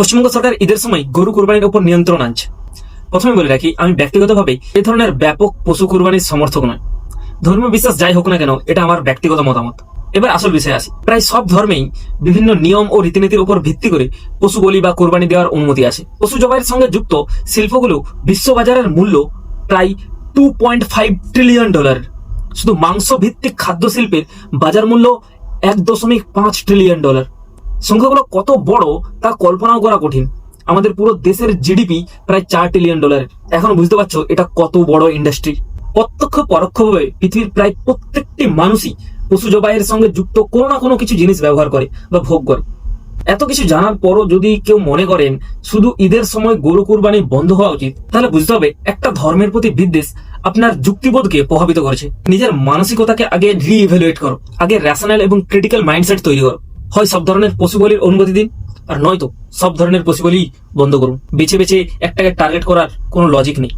পশ্চিমবঙ্গ সরকার ঈদের সময় গরু কুরবানির উপর নিয়ন্ত্রণ আনছে। প্রথমে বলে রাখি, আমি ব্যক্তিগতভাবে এই ধরনের ব্যাপক পশু কুরবানির সমর্থক নয়। ধর্মীয় বিশ্বাস যাই হোক না কেন, এটা আমার ব্যক্তিগত মতামত। এবার আসল বিষয়ে আসি। প্রায় সব ধর্মেই বিভিন্ন নিয়ম ও রীতিনীতির উপর ভিত্তি করে পশু বলি বা কোরবানি দেওয়ার অনুমতি আছে। পশু জবাইয়ের সঙ্গে যুক্ত শিল্পগুলো বিশ্ববাজারের মূল্য প্রায় $2.5 ট্রিলিয়ন। শুধু মাংস ভিত্তিক খাদ্য শিল্পের বাজার মূল্য $1.5 ট্রিলিয়ন। সংখ্যাগুলো কত বড় তা কল্পনাও করা কঠিন। আমাদের পুরো দেশের জিডিপি প্রায় $4 ট্রিলিয়ন। এখন বুঝতে পারছো এটা কত বড় ইন্ডাস্ট্রি। প্রত্যক্ষ পরোক্ষভাবে পৃথিবীর প্রায় প্রত্যেকটি মানুষই পশু জবাইয়ের সঙ্গে যুক্ত কোনো না কোনো কিছু জিনিস ব্যবহার করে বা ভোগ করে। এত কিছু জানার পরও যদি কেউ মনে করেন শুধু ঈদের সময় গরু কুরবানি বন্ধ হওয়া উচিত, তাহলে বুঝতে হবে একটা ধর্মের প্রতি বিদ্বেষ আপনার যুক্তিবোধকে প্রভাবিত করেছে। নিজের মানসিকতাকে আগে রিইভ্যালুয়েট করো, আগে রেশনাল এবং ক্রিটিক্যাল মাইন্ডসেট তৈরি করো। হয় সব ধরনের পশু বলির অনুমতি দিন, আর নয়তো সব ধরনের পশু বলি বন্ধ করুন। বেছে বেছে একটাকে টার্গেট করার কোনো লজিক নেই।